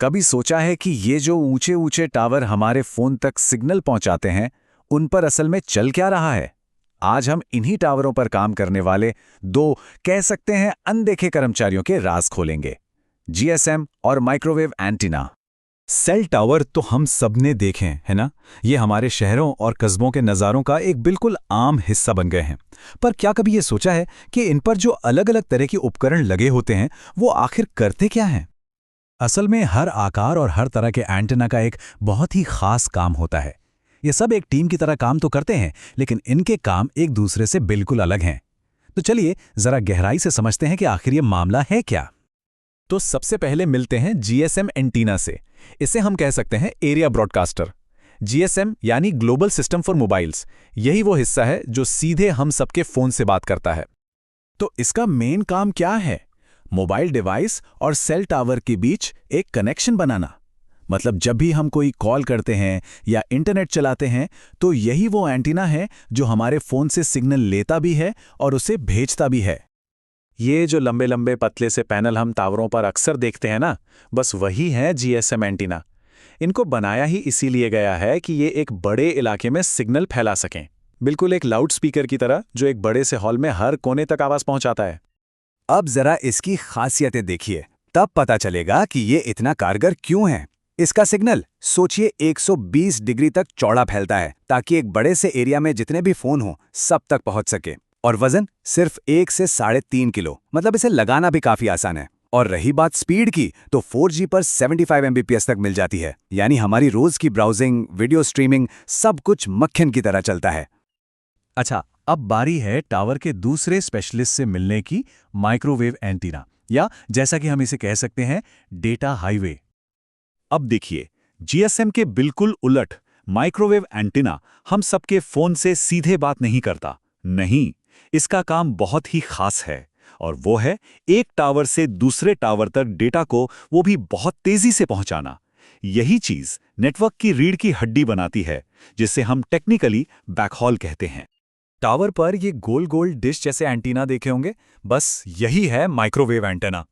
कभी सोचा है कि ये जो ऊंचे ऊंचे टावर हमारे फोन तक सिग्नल पहुंचाते हैं, उन पर असल में चल क्या रहा है? आज हम इन्हीं टावरों पर काम करने वाले दो, कह सकते हैं, अनदेखे कर्मचारियों के राज खोलेंगे। जीएसएम और माइक्रोवेव एंटीना। सेल टावर तो हम सबने देखे हैं, है ना? ये हमारे शहरों और कस्बों के नज़ारों का एक बिल्कुल आम हिस्सा बन गए हैं। पर क्या कभी ये सोचा है कि इन पर जो अलग अलग तरह के उपकरण लगे होते हैं, वो आखिर करते क्या हैं? असल में हर आकार और हर तरह के एंटेना का एक बहुत ही खास काम होता है। ये सब एक टीम की तरह काम तो करते हैं, लेकिन इनके काम एक दूसरे से बिल्कुल अलग हैं। तो चलिए जरा गहराई से समझते हैं कि आखिर ये मामला है क्या। तो सबसे पहले मिलते हैं जीएसएम एंटीना से। इसे हम कह सकते हैं एरिया ब्रॉडकास्टर। जीएसएम यानी ग्लोबल सिस्टम फॉर मोबाइल्स, यही वो हिस्सा है जो सीधे हम सबके फोन से बात करता है। तो इसका मेन काम क्या है? मोबाइल डिवाइस और सेल टावर के बीच एक कनेक्शन बनाना। मतलब जब भी हम कोई कॉल करते हैं या इंटरनेट चलाते हैं, तो यही वो एंटीना है जो हमारे फोन से सिग्नल लेता भी है और उसे भेजता भी है। ये जो लंबे लंबे पतले से पैनल हम टावरों पर अक्सर देखते हैं ना, बस वही है जीएसएम एंटीना। इनको बनाया ही इसीलिए गया है कि ये एक बड़े इलाके में सिग्नल फैला सकें, बिल्कुल एक लाउड स्पीकर की तरह जो एक बड़े से हॉल में हर कोने तक आवाज पहुंचाता है। अब जरा इसकी खासियतें देखिए, तब पता चलेगा कि ये इतना कारगर क्यों है। इसका सिग्नल सोचिए 120 डिग्री तक चौड़ा फैलता है, ताकि एक बड़े से एरिया में जितने भी फोन हो सब तक पहुंच सके। और वजन सिर्फ 1 से 3.5 किलो, मतलब इसे लगाना भी काफी आसान है। और रही बात स्पीड की, तो 4G पर 75 MBPS तक मिल जाती है, यानी हमारी रोज की ब्राउजिंग, वीडियो स्ट्रीमिंग, सब कुछ मक्खन की तरह चलता है। अच्छा, अब बारी है टावर के दूसरे स्पेशलिस्ट से मिलने की, माइक्रोवेव एंटीना, या जैसा कि हम इसे कह सकते हैं, डेटा हाईवे। अब देखिए, जीएसएम के बिल्कुल उलट माइक्रोवेव एंटीना हम सबके फोन से सीधे बात नहीं करता। नहीं, इसका काम बहुत ही खास है, और वो है एक टावर से दूसरे टावर तक डेटा को, वो भी बहुत तेजी से पहुंचाना। यही चीज नेटवर्क की रीढ़ की हड्डी बनाती है, जिसे हम टेक्निकली बैकहॉल कहते हैं। टावर पर ये गोल गोल डिश जैसे एंटीना देखे होंगे, बस यही है माइक्रोवेव एंटीना।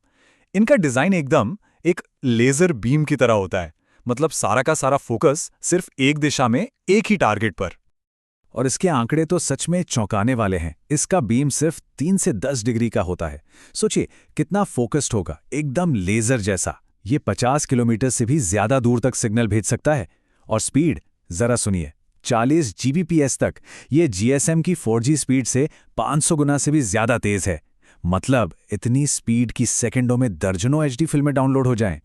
इनका डिजाइन एकदम एक लेजर बीम की तरह होता है, मतलब सारा का सारा फोकस सिर्फ एक दिशा में, एक ही टारगेट पर। और इसके आंकड़े तो सच में चौंकाने वाले हैं। इसका बीम सिर्फ 3 से 10 डिग्री का होता है। सोचिए कितना फोकस्ड होगा, एकदम लेजर जैसा। ये 50 किलोमीटर से भी ज्यादा दूर तक सिग्नल भेज सकता है। और स्पीड जरा सुनिए, 40 Gbps तक। ये जीएसएम की 4G स्पीड से 500 गुना से भी ज्यादा तेज है। मतलब इतनी स्पीड की सेकंडों में दर्जनों HD फिल्में डाउनलोड हो जाएं।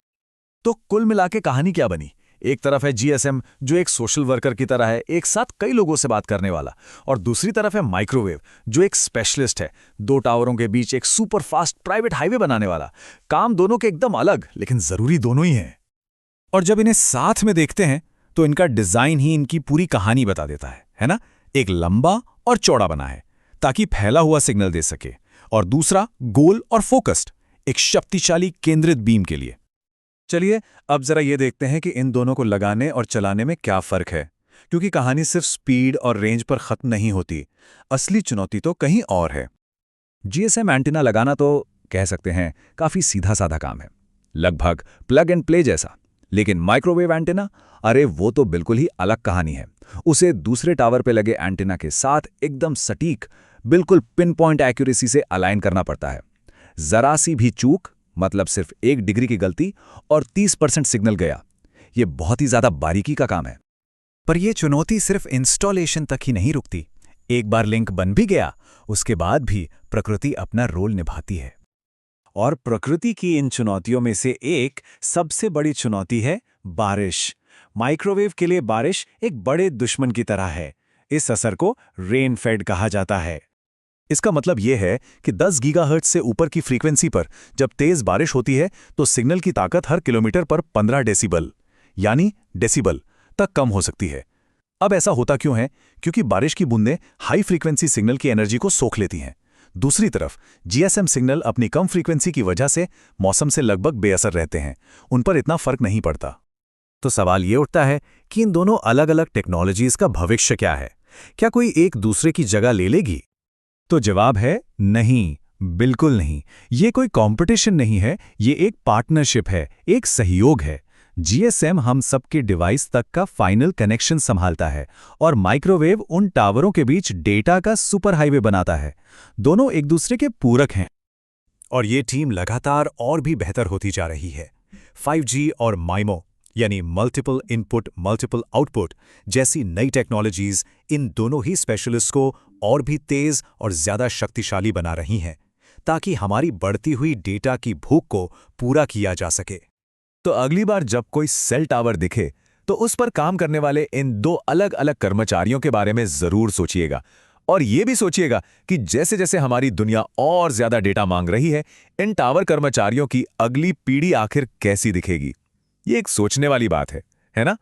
तो कुल मिलाके कहानी क्या बनी? एक तरफ है जीएसएम जो एक सोशल वर्कर की तरह है, एक साथ कई लोगों से बात करने वाला, और दूसरी तरफ है माइक्रोवेव जो एक स्पेशलिस्ट है, दो टावरों के बीच एक सुपर फास्ट प्राइवेट हाईवे बनाने वाला। काम दोनों के एकदम अलग, लेकिन जरूरी दोनों ही हैं। और जब इन्हें साथ में देखते हैं तो इनका डिजाइन ही इनकी पूरी कहानी बता देता है ना? एक लंबा और चौड़ा बना है ताकि फैला हुआ सिग्नल दे सके, और दूसरा गोल और फोकस्ड, एक शक्तिशाली केंद्रित बीम के लिए। चलिए अब जरा ये देखते हैं कि इन दोनों को लगाने और चलाने में क्या फर्क है, क्योंकि कहानी सिर्फ स्पीड और रेंज पर खत्म नहीं होती। असली चुनौती तो कहीं और है। जीएसएम एंटीना लगाना तो कह सकते हैं काफी सीधा साधा काम है, लगभग प्लग एंड प्ले जैसा। लेकिन माइक्रोवेव एंटीना, अरे वो तो बिल्कुल ही अलग कहानी है। उसे दूसरे टावर पे लगे एंटीना के साथ एकदम सटीक, बिल्कुल पिन पॉइंट एक्यूरेसी से अलाइन करना पड़ता है। जरा सी भी चूक, मतलब सिर्फ 1 डिग्री की गलती, और 30% सिग्नल गया। ये बहुत ही ज्यादा बारीकी का काम है। पर यह चुनौती सिर्फ इंस्टॉलेशन तक ही नहीं रुकती। एक बार लिंक बन भी गया, उसके बाद भी प्रकृति अपना रोल निभाती है। और प्रकृति की इन चुनौतियों में से एक सबसे बड़ी चुनौती है बारिश। माइक्रोवेव के लिए बारिश एक बड़े दुश्मन की तरह है। इस असर को रेन फेड कहा जाता है। इसका मतलब यह है कि 10 गीगाहर्ट्ज से ऊपर की फ्रीक्वेंसी पर जब तेज बारिश होती है, तो सिग्नल की ताकत हर किलोमीटर पर 15 डेसिबल, यानी डेसिबल तक कम हो सकती है। अब ऐसा होता क्यों है? क्योंकि बारिश की बूंदें हाई फ्रीक्वेंसी सिग्नल की एनर्जी को सोख लेती हैं। दूसरी तरफ जीएसएम सिग्नल अपनी कम फ्रीक्वेंसी की वजह से मौसम से लगभग बेअसर रहते हैं, उन पर इतना फर्क नहीं पड़ता। तो सवाल ये उठता है कि इन दोनों अलग अलग टेक्नोलॉजीज का भविष्य क्या है? क्या कोई एक दूसरे की जगह ले लेगी? तो जवाब है नहीं, बिल्कुल नहीं। ये कोई कंपटीशन नहीं है, ये एक पार्टनरशिप है, एक सहयोग है। जीएसएम हम सबके डिवाइस तक का फाइनल कनेक्शन संभालता है और माइक्रोवेव उन टावरों के बीच डेटा का सुपर हाईवे बनाता है। दोनों एक दूसरे के पूरक हैं। और ये टीम लगातार और भी बेहतर होती जा रही है। 5G और माइमो यानी मल्टीपल इनपुट मल्टीपल आउटपुट जैसी नई टेक्नोलॉजीज इन दोनों ही स्पेशलिस्ट को और भी तेज और ज्यादा शक्तिशाली बना रही हैं, ताकि हमारी बढ़ती हुई डेटा की भूख को पूरा किया जा सके। तो अगली बार जब कोई सेल टावर दिखे तो उस पर काम करने वाले इन दो अलग अलग कर्मचारियों के बारे में जरूर सोचिएगा। और ये भी सोचिएगा कि जैसे जैसे हमारी दुनिया और ज्यादा डेटा मांग रही है, इन टावर कर्मचारियों की अगली पीढ़ी आखिर कैसी दिखेगी। ये एक सोचने वाली बात है ना?